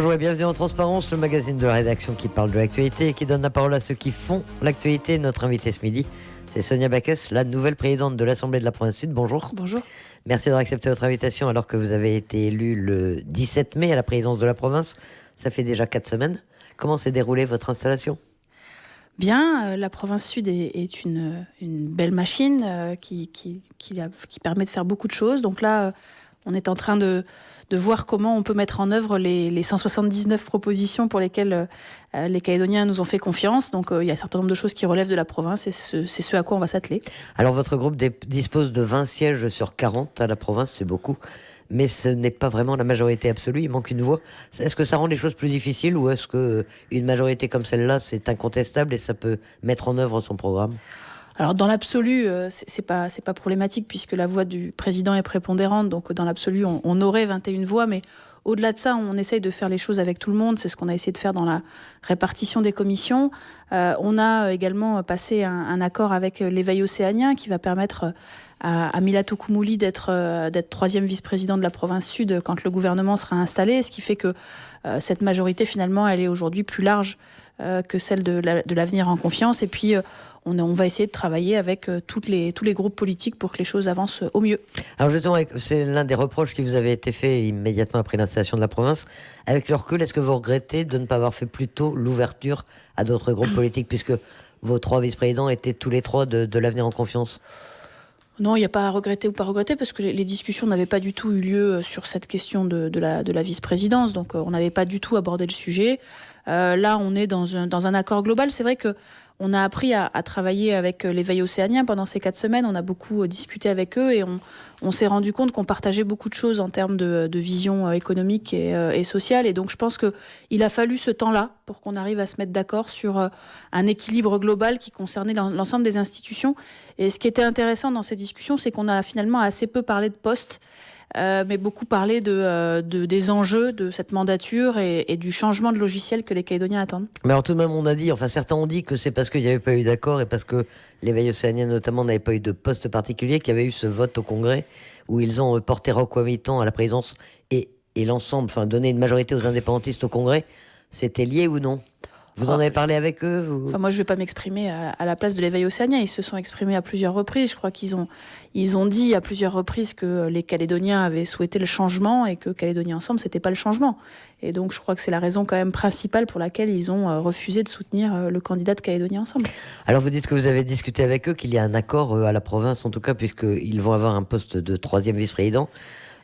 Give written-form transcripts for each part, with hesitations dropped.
Bonjour et bienvenue en Transparence, le magazine de la rédaction qui parle de l'actualité et qui donne la parole à ceux qui font l'actualité. Notre invitée ce midi, c'est Sonia Backes, la nouvelle présidente de l'Assemblée de la Province Sud. Bonjour. Bonjour. Merci d'avoir accepté notre invitation alors que vous avez été élue le 17 mai à la présidence de la province. Ça fait déjà 4 semaines. Comment s'est déroulée votre installation ? Bien, la province Sud est une belle machine qui permet de faire beaucoup de choses. Donc là, on est en train de voir comment on peut mettre en œuvre les 179 propositions pour lesquelles les Calédoniens nous ont fait confiance. Donc il y a un certain nombre de choses qui relèvent de la province et c'est ce à quoi on va s'atteler. Alors votre groupe dispose de 20 sièges sur 40 à la province, c'est beaucoup. Mais ce n'est pas vraiment la majorité absolue, il manque une voix. Est-ce que ça rend les choses plus difficiles ou est-ce qu'une majorité comme celle-là, c'est incontestable et ça peut mettre en œuvre son programme ? Alors dans l'absolu, c'est pas problématique puisque la voix du président est prépondérante. Donc dans l'absolu, on aurait 21 voix, mais au-delà de ça, on essaye de faire les choses avec tout le monde. C'est ce qu'on a essayé de faire dans la répartition des commissions. On a également passé un accord avec l'éveil océanien qui va permettre à Milatou Koumouli d'être 3e vice-président de la province Sud quand le gouvernement sera installé, ce qui fait que cette majorité finalement elle est aujourd'hui plus large que celle de l'avenir en confiance. Et puis on va essayer de travailler avec tous les groupes politiques pour que les choses avancent au mieux. Alors justement, c'est l'un des reproches qui vous avait été fait immédiatement après l'installation de la province. Avec le recul, est-ce que vous regrettez de ne pas avoir fait plus tôt l'ouverture à d'autres groupes politiques puisque vos 3 vice-présidents étaient tous les 3 de l'avenir en confiance ? Non, il n'y a pas à regretter ou pas regretter parce que les discussions n'avaient pas du tout eu lieu sur cette question de la vice-présidence. Donc on n'avait pas du tout abordé le sujet. Là, on est dans un accord global. C'est vrai que on a appris à travailler avec l'éveil océanien pendant ces 4 semaines. On a beaucoup discuté avec eux et on s'est rendu compte qu'on partageait beaucoup de choses en termes de vision économique et sociale. Et donc, je pense qu'il a fallu ce temps-là pour qu'on arrive à se mettre d'accord sur un équilibre global qui concernait l'ensemble des institutions. Et ce qui était intéressant dans ces discussions, c'est qu'on a finalement assez peu parlé de postes. Mais beaucoup parlé des enjeux de cette mandature et du changement de logiciel que les Calédoniens attendent. Mais alors tout de même, certains ont dit que c'est parce qu'il n'y avait pas eu d'accord et parce que l'éveil océanien notamment n'avait pas eu de poste particulier qu'il y avait eu ce vote au Congrès où ils ont porté Roch-Wamitan à la présidence et l'ensemble, donné une majorité aux indépendantistes au Congrès. C'était lié ou non ? Vous en avez parlé avec eux moi, je ne vais pas m'exprimer à la place de l'éveil océanien. Ils se sont exprimés à plusieurs reprises. Je crois qu'ils ont dit à plusieurs reprises que les Calédoniens avaient souhaité le changement et que Calédonie Ensemble, ce n'était pas le changement. Et donc, je crois que c'est la raison quand même principale pour laquelle ils ont refusé de soutenir le candidat de Calédonie Ensemble. Alors, vous dites que vous avez discuté avec eux, qu'il y a un accord à la province, en tout cas, puisqu'ils vont avoir un poste de 3e vice-président.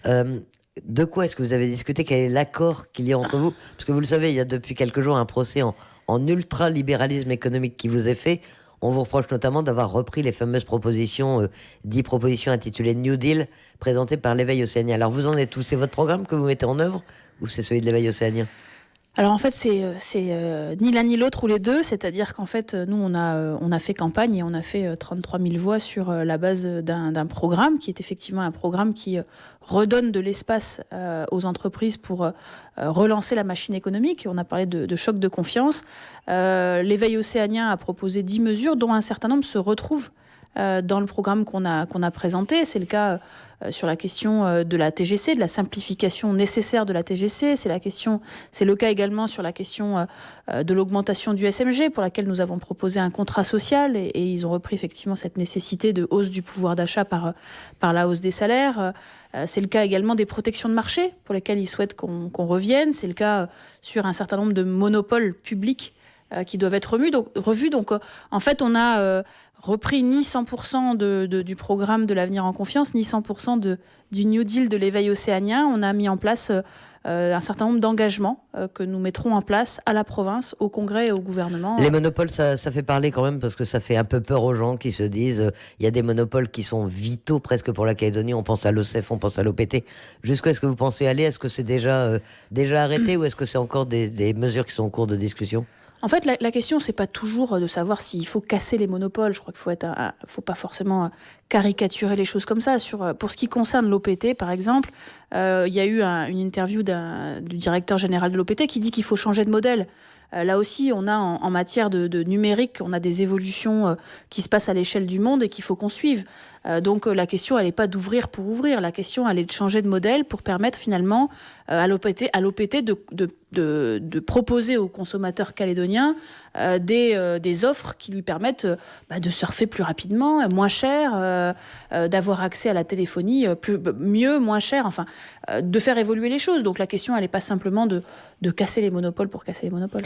De quoi est-ce que vous avez discuté ? Quel est l'accord qu'il y a entre vous ? Parce que vous le savez, il y a depuis quelques jours un procès en ultra-libéralisme économique qui vous est fait. On vous reproche notamment d'avoir repris les fameuses propositions, 10 propositions intitulées New Deal, présentées par l'éveil océanien. Alors vous en êtes où ? C'est votre programme que vous mettez en œuvre ou c'est celui de l'éveil océanien ? Alors en fait, c'est ni l'un ni l'autre ou les deux, c'est-à-dire qu'en fait, nous, on a fait campagne et on a fait 33 000 voix sur la base d'un programme qui est effectivement un programme qui redonne de l'espace aux entreprises pour relancer la machine économique. On a parlé de choc de confiance. L'éveil océanien a proposé 10 mesures dont un certain nombre se retrouvent dans le programme qu'on a présenté. C'est le cas sur la question de la TGC, de la simplification nécessaire de la TGC. C'est le cas également sur la question de l'augmentation du SMG, pour laquelle nous avons proposé un contrat social et ils ont repris effectivement cette nécessité de hausse du pouvoir d'achat par la hausse des salaires. C'est le cas également des protections de marché, pour lesquelles ils souhaitent qu'on revienne. C'est le cas sur un certain nombre de monopoles publics qui doivent être revus. Donc, en fait, on a repris ni 100% du programme de l'avenir en confiance, ni 100% du New Deal de l'éveil océanien. On a mis en place un certain nombre d'engagements que nous mettrons en place à la province, au Congrès et au gouvernement. Les monopoles, ça fait parler quand même parce que ça fait un peu peur aux gens qui se disent il y a des monopoles qui sont vitaux presque pour la Calédonie. On pense à l'OCEF, on pense à l'OPT. Jusqu'où est-ce que vous pensez aller ? Est-ce que c'est déjà arrêté ou est-ce que c'est encore des mesures qui sont en cours de discussion ? En fait, la question, c'est pas toujours de savoir s'il faut casser les monopoles. Je crois qu'il faut pas forcément caricaturer les choses comme ça. Pour ce qui concerne l'OPT, par exemple, il y a eu une interview du directeur général de l'OPT qui dit qu'il faut changer de modèle. là aussi, on a en matière de numérique, on a des évolutions qui se passent à l'échelle du monde et qu'il faut qu'on suive. Donc la question, elle n'est pas d'ouvrir pour ouvrir. La question, elle est de changer de modèle pour permettre finalement à l'OPT de proposer aux consommateurs calédoniens des offres qui lui permettent de surfer plus rapidement, moins cher, d'avoir accès à la téléphonie mieux, moins cher, enfin, de faire évoluer les choses. Donc la question, elle n'est pas simplement de casser les monopoles pour casser les monopoles.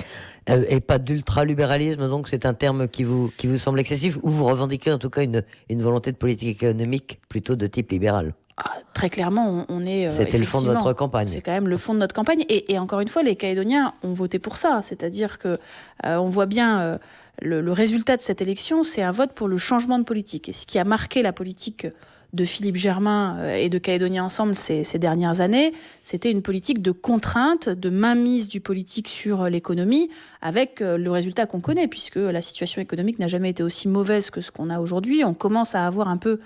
Et pas d'ultralibéralisme, donc c'est un terme qui vous semble excessif, ou vous revendiquez en tout cas une volonté de politique économique plutôt de type libéral? Très clairement, on est... C'était le fond de votre campagne. C'est quand même le fond de notre campagne. Et encore une fois, les Calédoniens ont voté pour ça. C'est-à-dire que on voit bien le résultat de cette élection, c'est un vote pour le changement de politique. Et ce qui a marqué la politique de Philippe Germain et de Calédonia Ensemble ces dernières années, c'était une politique de contrainte, de mainmise du politique sur l'économie, avec le résultat qu'on connaît, puisque la situation économique n'a jamais été aussi mauvaise que ce qu'on a aujourd'hui. On commence à avoir un peu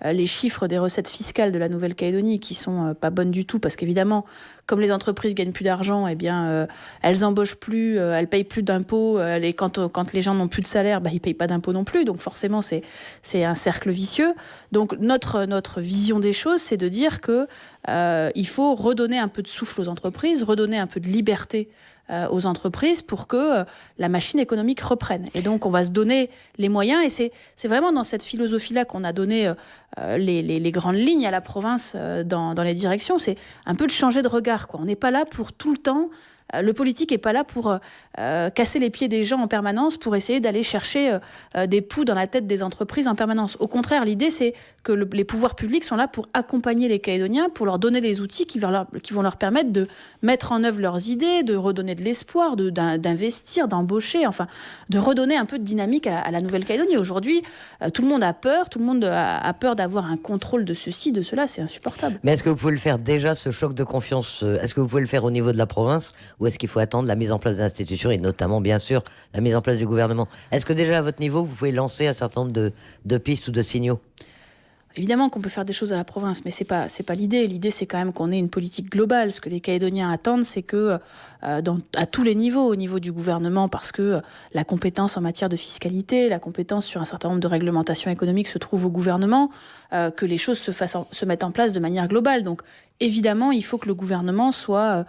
les chiffres des recettes fiscales de la Nouvelle-Calédonie qui sont pas bonnes du tout, parce qu'évidemment, comme les entreprises gagnent plus d'argent, eh bien, elles embauchent plus, elles payent plus d'impôts, et quand les gens n'ont plus de salaire, ils payent pas d'impôts non plus. Donc forcément, c'est un cercle vicieux. Donc notre vision des choses, c'est de dire que il faut redonner un peu de souffle aux entreprises, redonner un peu de liberté aux entreprises pour que la machine économique reprenne. Et donc, on va se donner les moyens. Et c'est vraiment dans cette philosophie-là qu'on a donné les grandes lignes à la province dans les directions. C'est un peu de changer de regard, quoi. On n'est pas là pour tout le temps... Le politique n'est pas là pour casser les pieds des gens en permanence, pour essayer d'aller chercher des poux dans la tête des entreprises en permanence. Au contraire, l'idée, c'est que les pouvoirs publics sont là pour accompagner les Calédoniens, pour leur donner les outils qui vont leur permettre de mettre en œuvre leurs idées, de redonner de l'espoir, d'investir, d'embaucher, enfin, de redonner un peu de dynamique à la Nouvelle-Calédonie. Aujourd'hui, tout le monde a peur, tout le monde a peur d'avoir un contrôle de ceci, de cela, c'est insupportable. Mais est-ce que vous pouvez le faire déjà, ce choc de confiance, est-ce que vous pouvez le faire au niveau de la province, ou est-ce qu'il faut attendre la mise en place des institutions et notamment, bien sûr, la mise en place du gouvernement? Est-ce que déjà, à votre niveau, vous pouvez lancer un certain nombre de pistes ou de signaux? Évidemment qu'on peut faire des choses à la province, mais c'est pas l'idée. L'idée, c'est quand même qu'on ait une politique globale. Ce que les Calédoniens attendent, c'est que à tous les niveaux, au niveau du gouvernement, parce que la compétence en matière de fiscalité, la compétence sur un certain nombre de réglementations économiques se trouve au gouvernement, que les choses se mettent en place de manière globale. Donc, évidemment, il faut que le gouvernement soit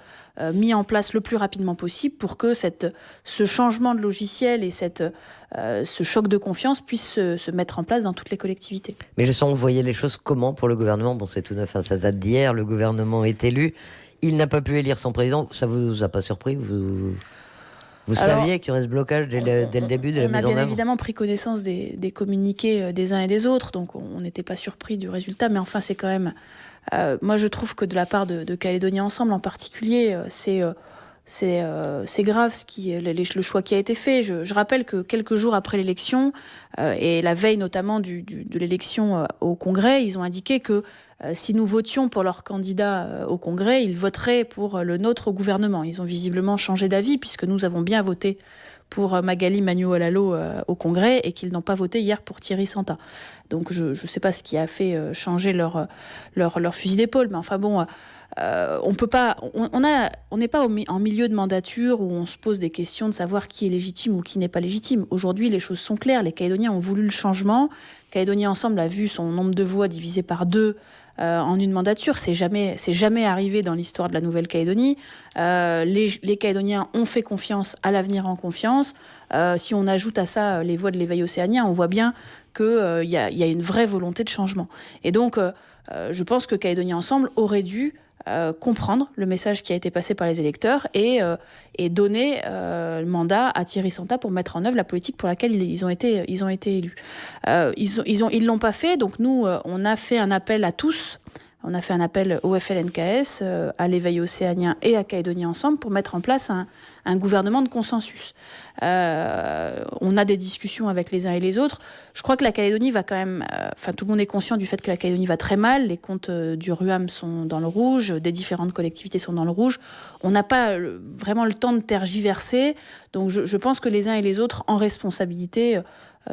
mis en place le plus rapidement possible pour que ce changement de logiciel et ce choc de confiance puisse se mettre en place dans toutes les collectivités. Mais je sens, vous voyez les choses comment pour le gouvernement? Bon, c'est tout neuf, ça date d'hier, le gouvernement est élu. Il n'a pas pu élire son président. Ça vous a pas surpris? Vous saviez qu'il y aurait ce blocage dès le début de la mise en œuvre? On a bien évidemment pris connaissance des communiqués des uns et des autres, donc on n'était pas surpris du résultat, mais enfin c'est quand même... moi je trouve que de la part de Calédonia Ensemble en particulier, c'est grave le choix qui a été fait. Je rappelle que quelques jours après l'élection, et la veille notamment de l'élection au Congrès, ils ont indiqué que si nous votions pour leur candidat au Congrès, ils voteraient pour le nôtre au gouvernement. Ils ont visiblement changé d'avis puisque nous avons bien voté pour Magali Manuel-Alalo au Congrès et qu'ils n'ont pas voté hier pour Thierry Santa. Donc je ne sais pas ce qui a fait changer leur fusil d'épaule, mais enfin bon... on peut pas, on n'est pas en milieu de mandature où on se pose des questions de savoir qui est légitime ou qui n'est pas légitime. Aujourd'hui, les choses sont claires. Les Calédoniens ont voulu le changement. Calédonia Ensemble a vu son nombre de voix divisé par 2 en une mandature. C'est jamais arrivé dans l'histoire de la Nouvelle-Calédonie. Les Calédoniens ont fait confiance à l'avenir en confiance. Si on ajoute à ça les voix de l'éveil océanien, on voit bien qu'il y a une vraie volonté de changement. Et donc, je pense que Calédonia Ensemble aurait dû comprendre le message qui a été passé par les électeurs et donner le mandat à Thierry Santa pour mettre en œuvre la politique pour laquelle ils ont été élus. Ils l'ont pas fait, donc nous on a fait un appel à tous. On a fait un appel au FLNKS, à l'éveil océanien et à Calédonia Ensemble pour mettre en place un gouvernement de consensus. On a des discussions avec les uns et les autres. Je crois que la Calédonie va quand même... tout le monde est conscient du fait que la Calédonie va très mal. Les comptes du RUAM sont dans le rouge, des différentes collectivités sont dans le rouge. On n'a pas vraiment le temps de tergiverser. Donc je pense que les uns et les autres, en responsabilité...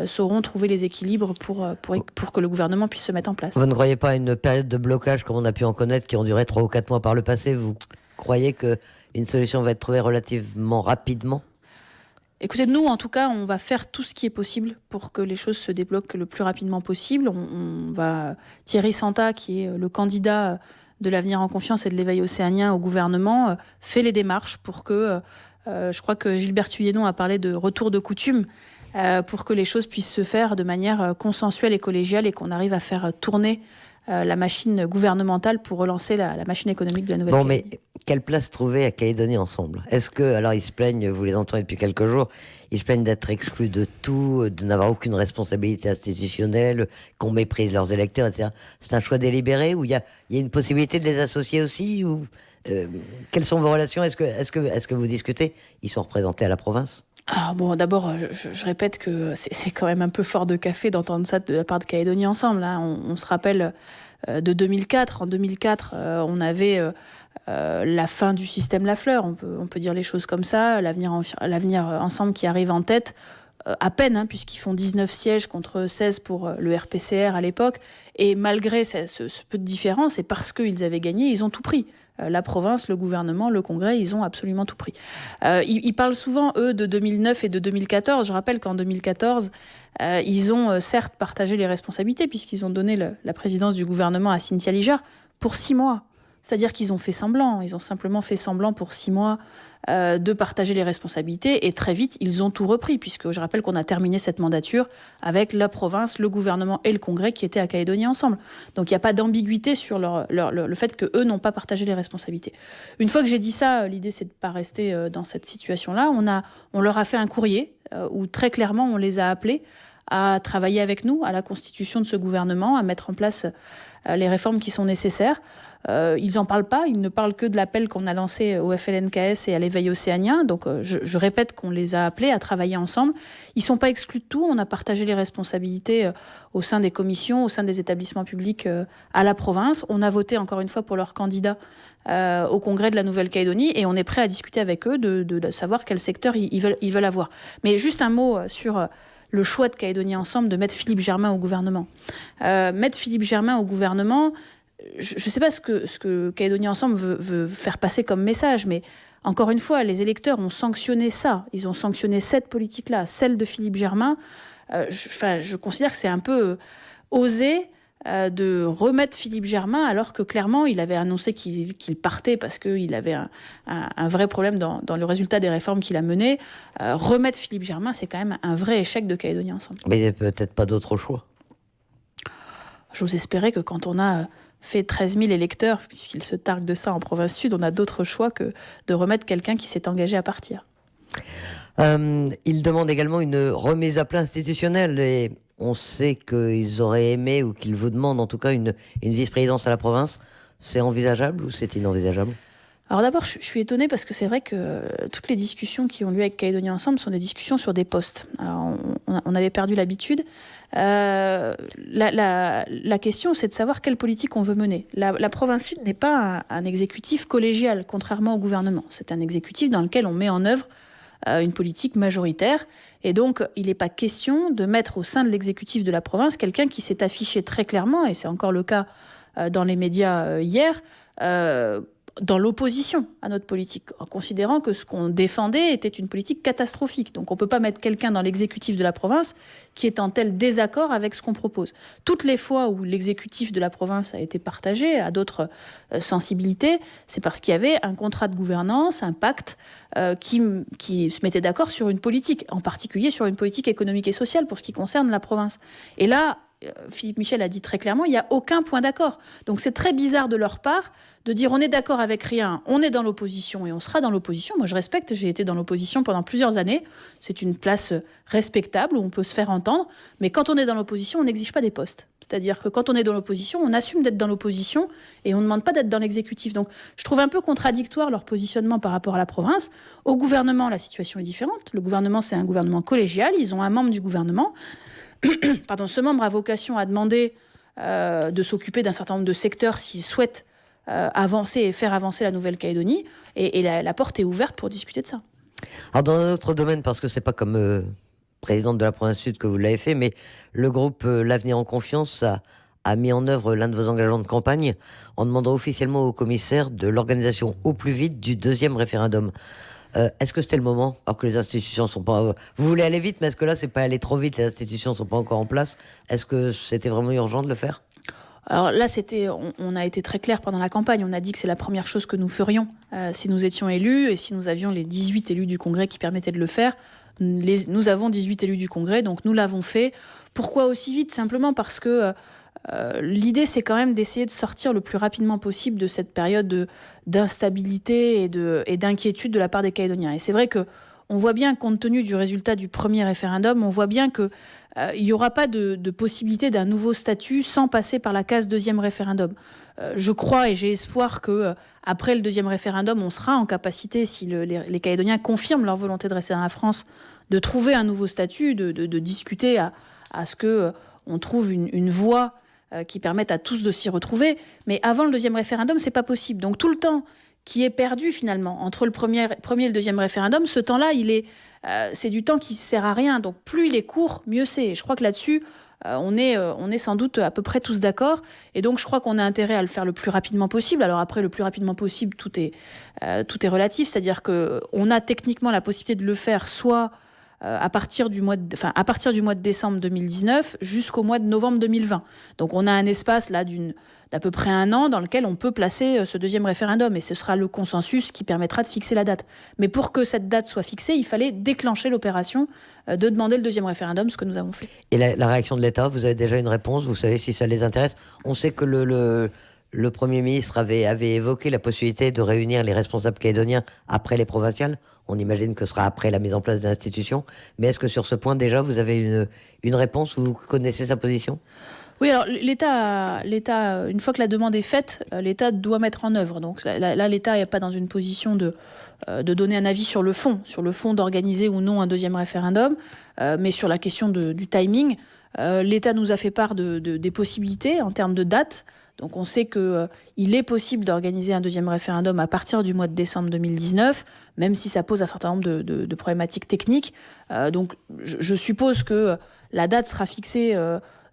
sauront trouver les équilibres pour que le gouvernement puisse se mettre en place. Vous ne croyez pas à une période de blocage comme on a pu en connaître qui ont duré 3 ou 4 mois par le passé? Vous croyez qu'une solution va être trouvée relativement rapidement? Écoutez, nous, en tout cas, on va faire tout ce qui est possible pour que les choses se débloquent le plus rapidement possible. Thierry Santa, qui est le candidat de l'Avenir en confiance et de l'éveil océanien au gouvernement, fait les démarches pour que, je crois que Gilbert Thuyenot a parlé de retour de coutume, pour que les choses puissent se faire de manière consensuelle et collégiale et qu'on arrive à faire tourner la machine gouvernementale pour relancer la machine économique de la Nouvelle-Calédonie. Bon, mais quelle place trouver à Calédonie Ensemble? Est-ce que, alors ils se plaignent, vous les entendez depuis quelques jours, ils se plaignent d'être exclus de tout, de n'avoir aucune responsabilité institutionnelle, qu'on méprise leurs électeurs, etc. C'est un choix délibéré ou il y a une possibilité de les associer aussi ou, quelles sont vos relations? Est-ce que vous discutez? Ils sont représentés à la province? Alors bon, d'abord, je répète que c'est quand même un peu fort de café d'entendre ça de la part de Calédonie Ensemble. Hein. On se rappelle de 2004. En 2004, on avait la fin du système Lafleur. On peut dire les choses comme ça. L'avenir Ensemble qui arrive en tête, à peine, hein, puisqu'ils font 19 sièges contre 16 pour le RPCR à l'époque. Et malgré ce peu de différence, et parce qu'ils avaient gagné, ils ont tout pris. La province, le gouvernement, le Congrès, ils ont absolument tout pris. Ils parlent souvent, eux, de 2009 et de 2014. Je rappelle qu'en 2014, ils ont certes partagé les responsabilités, puisqu'ils ont donné la présidence du gouvernement à Cynthia Lijard pour 6 mois. C'est-à-dire qu'ils ont fait semblant. Ils ont simplement fait semblant pour 6 mois de partager les responsabilités. Et très vite, ils ont tout repris, puisque je rappelle qu'on a terminé cette mandature avec la province, le gouvernement et le Congrès qui étaient à Calédonie Ensemble. Donc il n'y a pas d'ambiguïté sur le fait qu'eux n'ont pas partagé les responsabilités. Une fois que j'ai dit ça, l'idée c'est de ne pas rester dans cette situation-là. On leur a fait un courrier où très clairement on les a appelés à travailler avec nous à la constitution de ce gouvernement, à mettre en place les réformes qui sont nécessaires. Ils n'en parlent pas, ils ne parlent que de l'appel qu'on a lancé au FLNKS et à l'éveil océanien. Donc je répète qu'on les a appelés à travailler ensemble. Ils ne sont pas exclus de tout, on a partagé les responsabilités au sein des commissions, au sein des établissements publics à la province. On a voté encore une fois pour leurs candidats au Congrès de la Nouvelle-Calédonie et on est prêt à discuter avec eux de savoir quel secteur ils veulent avoir. Mais juste un mot sur le choix de Calédonie Ensemble de mettre Philippe Germain au gouvernement. Mettre Philippe Germain au gouvernement, je ne sais pas ce que Calédonie Ensemble veut faire passer comme message, mais encore une fois, les électeurs ont sanctionné ça. Ils ont sanctionné cette politique-là, celle de Philippe Germain. Je considère que c'est un peu osé de remettre Philippe Germain alors que clairement il avait annoncé qu'il partait parce qu'il avait un vrai problème dans le résultat des réformes qu'il a menées. Remettre Philippe Germain, c'est quand même un vrai échec de Calédonie Ensemble. Mais il n'y a peut-être pas d'autre choix. J'ose espérer que quand on a fait 13 000 électeurs, puisqu'il se targue de ça en province sud, on a d'autres choix que de remettre quelqu'un qui s'est engagé à partir. Il demande également une remise à plat institutionnelle et on sait qu'ils auraient aimé ou qu'ils vous demandent en tout cas une vice-présidence à la province. C'est envisageable ou c'est inenvisageable ? Alors d'abord, je suis étonnée parce que c'est vrai que toutes les discussions qui ont lieu avec Calédonie Ensemble sont des discussions sur des postes. Alors on avait perdu l'habitude. La question, c'est de savoir quelle politique on veut mener. La province sud n'est pas un exécutif collégial, contrairement au gouvernement. C'est un exécutif dans lequel on met en œuvre une politique majoritaire. Et donc, il n'est pas question de mettre au sein de l'exécutif de la province quelqu'un qui s'est affiché très clairement, et c'est encore le cas dans les médias hier, dans l'opposition à notre politique, en considérant que ce qu'on défendait était une politique catastrophique. Donc on ne peut pas mettre quelqu'un dans l'exécutif de la province qui est en tel désaccord avec ce qu'on propose. Toutes les fois où l'exécutif de la province a été partagé à d'autres sensibilités, c'est parce qu'il y avait un contrat de gouvernance, un pacte qui se mettait d'accord sur une politique, en particulier sur une politique économique et sociale pour ce qui concerne la province. Et là, Philippe Michel a dit très clairement, il n'y a aucun point d'accord. Donc c'est très bizarre de leur part de dire on est d'accord avec rien, on est dans l'opposition et on sera dans l'opposition. Moi je respecte, j'ai été dans l'opposition pendant plusieurs années. C'est une place respectable où on peut se faire entendre. Mais quand on est dans l'opposition, on n'exige pas des postes. C'est-à-dire que quand on est dans l'opposition, on assume d'être dans l'opposition et on ne demande pas d'être dans l'exécutif. Donc je trouve un peu contradictoire leur positionnement par rapport à la province. Au gouvernement, la situation est différente. Le gouvernement, c'est un gouvernement collégial. Ils ont un membre du gouvernement. Pardon, ce membre a vocation à demander de s'occuper d'un certain nombre de secteurs s'il souhaite avancer et faire avancer la Nouvelle-Calédonie. Et la porte est ouverte pour discuter de ça. Alors dans un autre domaine, parce que c'est pas comme présidente de la province sud que vous l'avez fait, mais le groupe L'Avenir en confiance a mis en œuvre l'un de vos engagements de campagne en demandant officiellement au commissaire de l'organisation au plus vite du 2e référendum. Est-ce que c'était le moment, alors que les institutions sont pas... vous voulez aller vite, mais est-ce que là, c'est pas aller trop vite, les institutions sont pas encore en place? Est-ce que c'était vraiment urgent de le faire? Alors là, on a été très clair pendant la campagne. On a dit que c'est la première chose que nous ferions si nous étions élus et si nous avions les 18 élus du Congrès qui permettaient de le faire. Nous avons 18 élus du Congrès, donc nous l'avons fait. Pourquoi aussi vite? Simplement parce que l'idée, c'est quand même d'essayer de sortir le plus rapidement possible de cette période d'instabilité et d'inquiétude de la part des Calédoniens. Et c'est vrai que on voit bien, compte tenu du résultat du premier référendum, on voit bien que il n'y aura pas de possibilité d'un nouveau statut sans passer par la case deuxième référendum. Je crois et j'ai espoir que après le deuxième référendum, on sera en capacité, si les Calédoniens confirment leur volonté de rester dans la France, de trouver un nouveau statut, de discuter à ce que on trouve une voie qui permette à tous de s'y retrouver. Mais avant le deuxième référendum, c'est pas possible. Donc tout le temps qui est perdu finalement entre le premier et le deuxième référendum, ce temps-là, c'est du temps qui ne sert à rien. Donc plus il est court, mieux c'est. Et je crois que là-dessus, on est sans doute à peu près tous d'accord. Et donc je crois qu'on a intérêt à le faire le plus rapidement possible. Alors après, le plus rapidement possible, tout est relatif. C'est-à-dire qu'on a techniquement la possibilité de le faire soit à partir du mois de décembre 2019 jusqu'au mois de novembre 2020. Donc on a un espace là d'à peu près un an dans lequel on peut placer ce deuxième référendum et ce sera le consensus qui permettra de fixer la date. Mais pour que cette date soit fixée, il fallait déclencher l'opération de demander le deuxième référendum, ce que nous avons fait. Et la réaction de l'État, vous avez déjà une réponse? Vous savez si ça les intéresse? On sait que le Premier ministre avait évoqué la possibilité de réunir les responsables calédoniens après les provinciales. On imagine que ce sera après la mise en place des institutions. Mais est-ce que sur ce point, déjà, vous avez une réponse? Vous connaissez sa position? Oui, alors l'État, une fois que la demande est faite, l'État doit mettre en œuvre. Donc là l'État n'est pas dans une position de donner un avis sur le fond d'organiser ou non un deuxième référendum, mais sur la question du timing. L'État nous a fait part des possibilités en termes de date. Donc on sait qu'il est possible d'organiser un deuxième référendum à partir du mois de décembre 2019, même si ça pose un certain nombre de problématiques techniques. Donc je suppose que la date sera fixée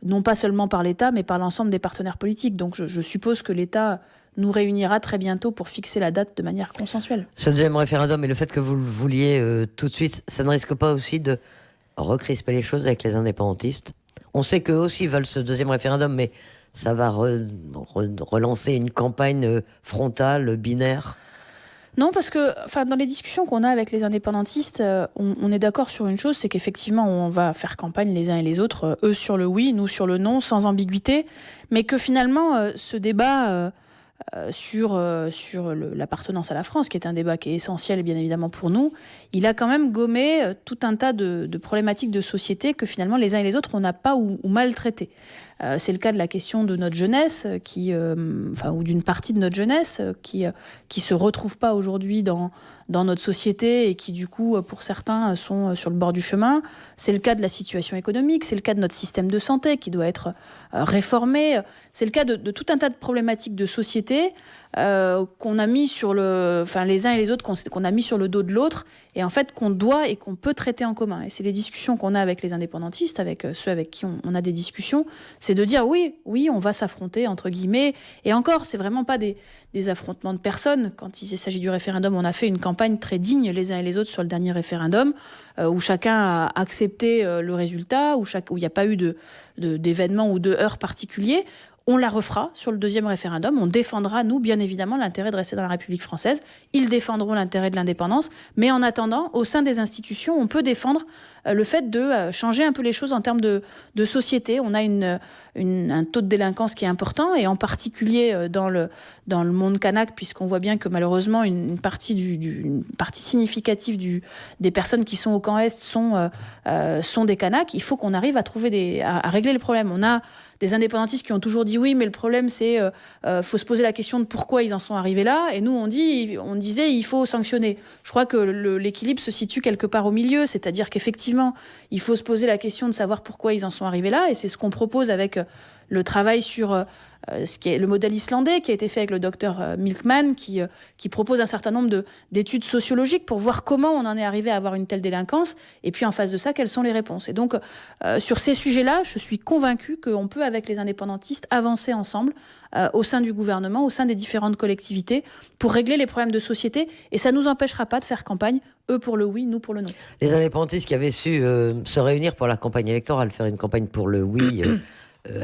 non pas seulement par l'État, mais par l'ensemble des partenaires politiques. Donc je suppose que l'État nous réunira très bientôt pour fixer la date de manière consensuelle. Ce deuxième référendum et le fait que vous le vouliez tout de suite, ça ne risque pas aussi de recrisper les choses avec les indépendantistes? On sait qu'eux aussi veulent ce deuxième référendum, mais ça va relancer une campagne frontale, binaire? Non, parce que dans les discussions qu'on a avec les indépendantistes, on est d'accord sur une chose, c'est qu'effectivement, on va faire campagne les uns et les autres, eux sur le oui, nous sur le non, sans ambiguïté, mais que finalement, ce débat sur l'appartenance à la France, qui est un débat qui est essentiel bien évidemment pour nous, il a quand même gommé tout un tas de problématiques de société que finalement les uns et les autres on n'a pas ou mal traitées. C'est le cas de la question de notre jeunesse, ou d'une partie de notre jeunesse qui se retrouve pas aujourd'hui dans notre société et qui du coup pour certains sont sur le bord du chemin. C'est le cas de la situation économique, c'est le cas de notre système de santé qui doit être réformé. C'est le cas de tout un tas de problématiques de société qu'on a mis sur les uns et les autres qu'on a mis sur le dos de l'autre et en fait qu'on doit et qu'on peut traiter en commun. Et c'est les discussions qu'on a avec les indépendantistes, avec ceux avec qui on a des discussions, c'est de dire oui, on va s'affronter entre guillemets. Et encore, c'est vraiment pas des affrontements de personnes. Quand il s'agit du référendum, on a fait une campagne très digne les uns et les autres sur le dernier référendum où chacun a accepté le résultat, où il n'y a pas eu d'événements ou de heurts particuliers. On la refera sur le deuxième référendum. On défendra, nous, bien évidemment, l'intérêt de rester dans la République française. Ils défendront l'intérêt de l'indépendance. Mais en attendant, au sein des institutions, on peut défendre le fait de changer un peu les choses en termes de société. On a un taux de délinquance qui est important, et en particulier dans le monde kanak, puisqu'on voit bien que malheureusement, une partie significative des personnes qui sont au camp Est sont des kanaks. Il faut qu'on arrive à régler le problème. On a des indépendantistes qui ont toujours dit oui, mais le problème c'est faut se poser la question de pourquoi ils en sont arrivés là. Et nous on disait il faut sanctionner. Je crois que l'équilibre se situe quelque part au milieu, c'est-à-dire qu'effectivement il faut se poser la question de savoir pourquoi ils en sont arrivés là. Et c'est ce qu'on propose avec le travail sur ce qui est le modèle islandais qui a été fait avec le docteur Milkman, qui propose un certain nombre d'études sociologiques pour voir comment on en est arrivé à avoir une telle délinquance, et puis en face de ça, quelles sont les réponses. Et donc, sur ces sujets-là, je suis convaincue qu'on peut, avec les indépendantistes, avancer ensemble au sein du gouvernement, au sein des différentes collectivités, pour régler les problèmes de société, et ça ne nous empêchera pas de faire campagne, eux pour le oui, nous pour le non. Les indépendantistes qui avaient su se réunir pour la campagne électorale, faire une campagne pour le oui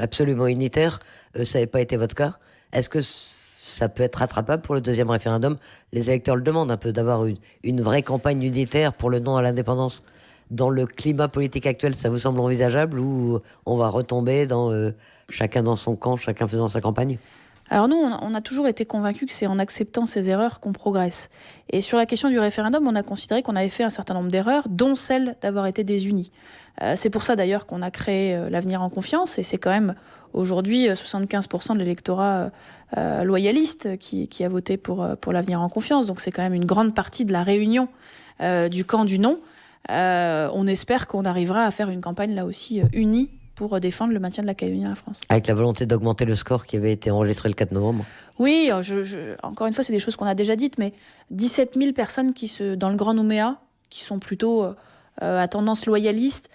absolument unitaire, ça n'avait pas été votre cas. Est-ce que ça peut être rattrapable pour le deuxième référendum? Les électeurs le demandent un peu, d'avoir une vraie campagne unitaire pour le non à l'indépendance. Dans le climat politique actuel, ça vous semble envisageable, ou on va retomber dans chacun dans son camp, chacun faisant sa campagne? Alors nous, on a toujours été convaincus que c'est en acceptant ces erreurs qu'on progresse. Et sur la question du référendum, on a considéré qu'on avait fait un certain nombre d'erreurs, dont celle d'avoir été désunis. C'est pour ça d'ailleurs qu'on a créé l'Avenir en confiance, et c'est quand même aujourd'hui 75% de l'électorat loyaliste qui a voté pour l'Avenir en confiance. Donc c'est quand même une grande partie de la réunion du camp du non. On espère qu'on arrivera à faire une campagne là aussi unie pour défendre le maintien de la Calédonie à la France. Avec la volonté d'augmenter le score qui avait été enregistré le 4 novembre. Oui, encore une fois, c'est des choses qu'on a déjà dites, mais 17 000 personnes dans le Grand Nouméa, qui sont plutôt à tendance loyaliste,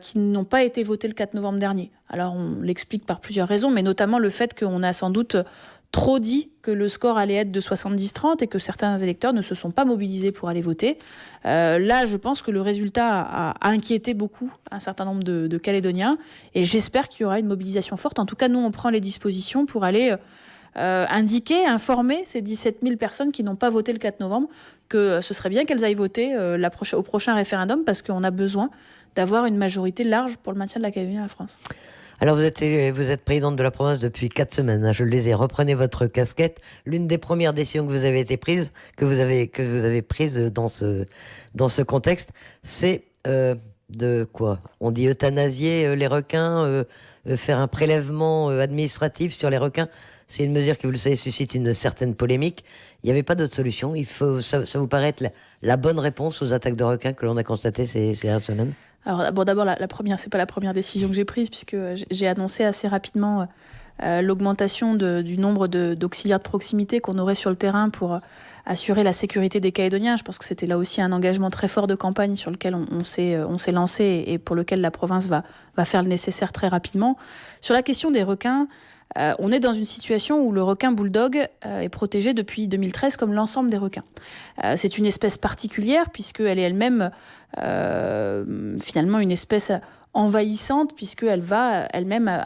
qui n'ont pas été votées le 4 novembre dernier. Alors, on l'explique par plusieurs raisons, mais notamment le fait qu'on a sans doute trop dit que le score allait être de 70-30 et que certains électeurs ne se sont pas mobilisés pour aller voter. Là, je pense que le résultat a inquiété beaucoup un certain nombre de Calédoniens, et j'espère qu'il y aura une mobilisation forte. En tout cas, nous, on prend les dispositions pour aller indiquer, informer ces 17 000 personnes qui n'ont pas voté le 4 novembre que ce serait bien qu'elles aillent voter au prochain référendum, parce qu'on a besoin d'avoir une majorité large pour le maintien de la Calédonie à la France. Alors vous êtes présidente de la province depuis 4 semaines, hein, je le disais. Reprenez votre casquette. L'une des premières décisions que vous avez prises dans ce contexte, c'est de quoi? On dit euthanasier les requins, faire un prélèvement administratif sur les requins. C'est une mesure qui, vous le savez, suscite une certaine polémique. Il n'y avait pas d'autre solution. Ça vous paraît être la bonne réponse aux attaques de requins que l'on a constatées ces dernières semaines? Alors, bon, d'abord, c'est pas la première décision que j'ai prise, puisque j'ai annoncé assez rapidement l'augmentation du nombre d'auxiliaires de proximité qu'on aurait sur le terrain pour assurer la sécurité des Calédoniens. Je pense que c'était là aussi un engagement très fort de campagne sur lequel on s'est lancé, et pour lequel la province va faire le nécessaire très rapidement. Sur la question des requins, on est dans une situation où le requin bulldog est protégé depuis 2013 comme l'ensemble des requins. C'est une espèce particulière puisqu'elle est elle-même finalement une espèce envahissante, puisqu'elle va elle-même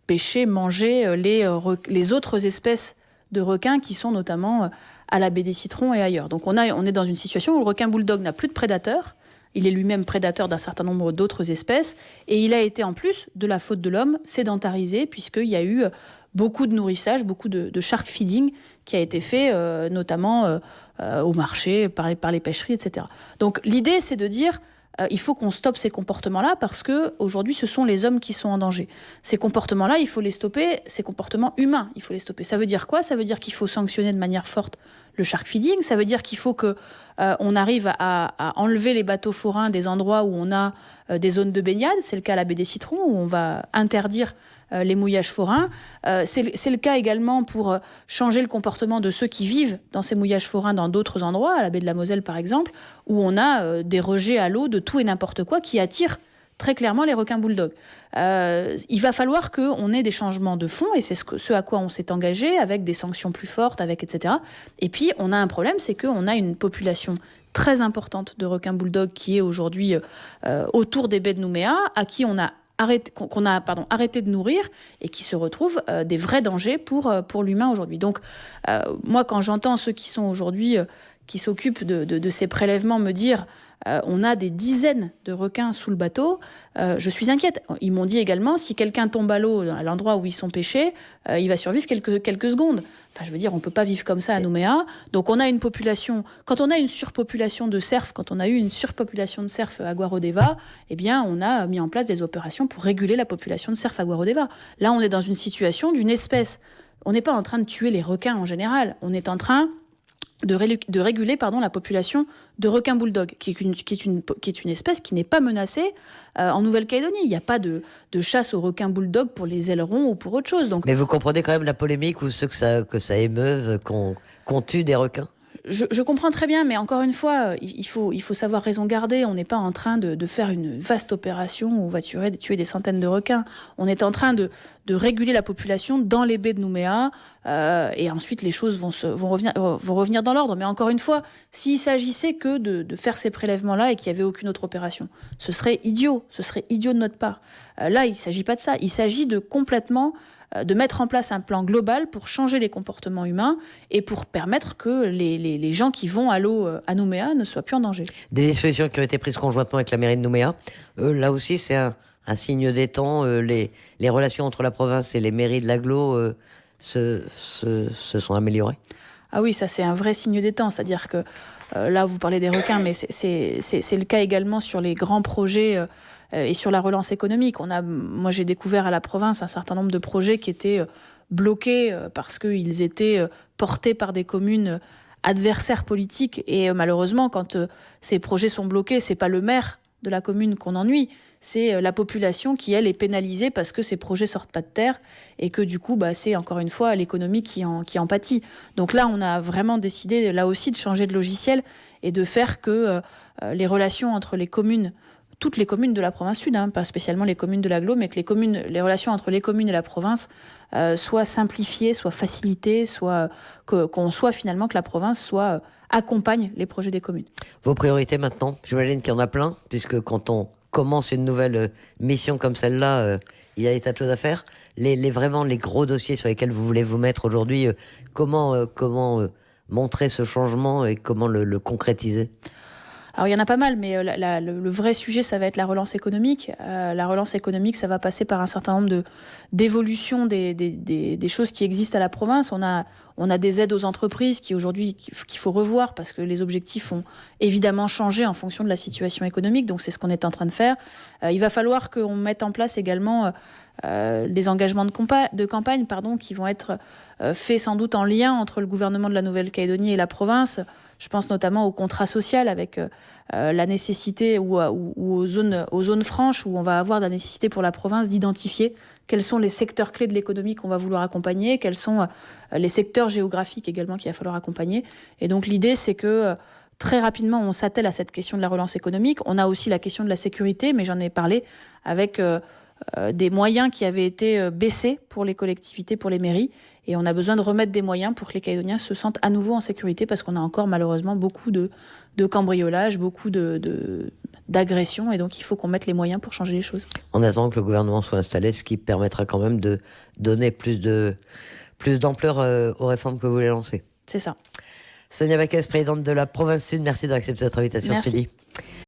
pêcher, manger les autres espèces de requins qui sont notamment à la baie des Citrons et ailleurs. Donc on est dans une situation où le requin bulldog n'a plus de prédateurs. Il est lui-même prédateur d'un certain nombre d'autres espèces, et il a été, en plus de la faute de l'homme, sédentarisé, puisqu'il y a eu beaucoup de nourrissage, beaucoup de shark feeding qui a été fait, notamment au marché, par les pêcheries, etc. Donc l'idée, c'est de dire il faut qu'on stoppe ces comportements-là, parce qu'aujourd'hui, ce sont les hommes qui sont en danger. Ces comportements-là, il faut les stopper, ces comportements humains, il faut les stopper. Ça veut dire quoi? Ça veut dire qu'il faut sanctionner de manière forte le shark feeding, ça veut dire qu'il faut qu'on arrive à enlever les bateaux forains des endroits où on a des zones de baignade. C'est le cas à la baie des Citrons, où on va interdire les mouillages forains. C'est le cas également pour changer le comportement de ceux qui vivent dans ces mouillages forains dans d'autres endroits, à la baie de la Moselle par exemple, où on a des rejets à l'eau de tout et n'importe quoi qui attirent très clairement les requins bulldogs. Il va falloir qu'on ait des changements de fond, et c'est ce à quoi on s'est engagé, avec des sanctions plus fortes, etc. Et puis, on a un problème, c'est qu'on a une population très importante de requins bulldogs qui est aujourd'hui autour des baies de Nouméa, à qui on a arrêté de nourrir, et qui se retrouvent des vrais dangers pour l'humain aujourd'hui. Donc, moi, quand j'entends ceux qui sont aujourd'hui qui s'occupent de ces prélèvements me dire on a des dizaines de requins sous le bateau, je suis inquiète. Ils m'ont dit également, si quelqu'un tombe à l'eau à l'endroit où ils sont pêchés, il va survivre quelques secondes. Enfin, je veux dire, on ne peut pas vivre comme ça à Nouméa. Donc on a une population, quand on a une surpopulation de cerfs, quand on a eu une surpopulation de cerfs à Guarodeva, eh bien on a mis en place des opérations pour réguler la population de cerfs à Guarodeva. Là, on est dans une situation d'une espèce. On n'est pas en train de tuer les requins en général, on est en train de réguler la population de requins bulldog, qui est une espèce qui n'est pas menacée en Nouvelle-Calédonie. Il n'y a pas de chasse aux requins bulldog pour les ailerons ou pour autre chose. Donc, Mais vous comprenez quand même la polémique ou ceux que ça émeuve qu'on tue des requins? Je comprends très bien, mais encore une fois, il faut savoir raison garder. On n'est pas en train de faire une vaste opération où on va tuer des centaines de requins. On est en train de réguler la population dans les baies de Nouméa, et ensuite les choses vont revenir dans l'ordre. Mais encore une fois, s'il s'agissait que de faire ces prélèvements-là et qu'il n'y avait aucune autre opération, ce serait idiot de notre part. Là, il ne s'agit pas de ça. Il s'agit de complètement de mettre en place un plan global pour changer les comportements humains et pour permettre que les gens qui vont à l'eau à Nouméa ne soient plus en danger. Des dispositions qui ont été prises conjointement avec la mairie de Nouméa. Là aussi, c'est un signe des temps. Les relations entre la province et les mairies de l'agglo se sont améliorées. Ah oui, ça c'est un vrai signe des temps. C'est-à-dire que là, vous parlez des requins, mais c'est le cas également sur les grands projets et sur la relance économique. Moi, j'ai découvert à la province un certain nombre de projets qui étaient bloqués parce qu'ils étaient portés par des communes adversaires politiques. Et malheureusement, quand ces projets sont bloqués, c'est pas le maire de la commune qu'on ennuie, c'est la population qui, elle, est pénalisée parce que ces projets sortent pas de terre et que du coup, c'est encore une fois l'économie qui en pâtit. Donc là, on a vraiment décidé, là aussi, de changer de logiciel et de faire que les relations entre les communes, toutes les communes de la province sud, pas spécialement les communes de l'agglo, mais que les relations entre les communes et la province soient simplifiées, soient facilitées, qu'on soit finalement que la province accompagne les projets des communes. Vos priorités maintenant, j'imagine qu'il y en a plein, puisque quand on commence une nouvelle mission comme celle-là, il y a des tas de choses à faire. Vraiment les gros dossiers sur lesquels vous voulez vous mettre aujourd'hui, comment montrer ce changement et comment le concrétiser? Alors il y en a pas mal, mais le vrai sujet, ça va être la relance économique. La relance économique, ça va passer par un certain nombre d'évolutions des choses qui existent à la province. On a des aides aux entreprises qu'il faut revoir parce que les objectifs ont évidemment changé en fonction de la situation économique. Donc c'est ce qu'on est en train de faire. Il va falloir qu'on mette en place également des engagements de campagne qui vont être faits sans doute en lien entre le gouvernement de la Nouvelle-Calédonie et la province. Je pense notamment au contrat social avec la nécessité ou aux zones franches où on va avoir la nécessité pour la province d'identifier quels sont les secteurs clés de l'économie qu'on va vouloir accompagner, quels sont les secteurs géographiques également qu'il va falloir accompagner. Et donc l'idée, c'est que très rapidement, on s'attelle à cette question de la relance économique. On a aussi la question de la sécurité, mais j'en ai parlé avec des moyens qui avaient été baissés pour les collectivités, pour les mairies. Et on a besoin de remettre des moyens pour que les Calédoniens se sentent à nouveau en sécurité parce qu'on a encore malheureusement beaucoup de cambriolages, beaucoup d'agressions. Et donc il faut qu'on mette les moyens pour changer les choses. En attendant que le gouvernement soit installé, ce qui permettra quand même de donner plus d'ampleur aux réformes que vous voulez lancer. C'est ça. Sonia Backès, présidente de la province sud, merci d'avoir accepté notre invitation ce midi.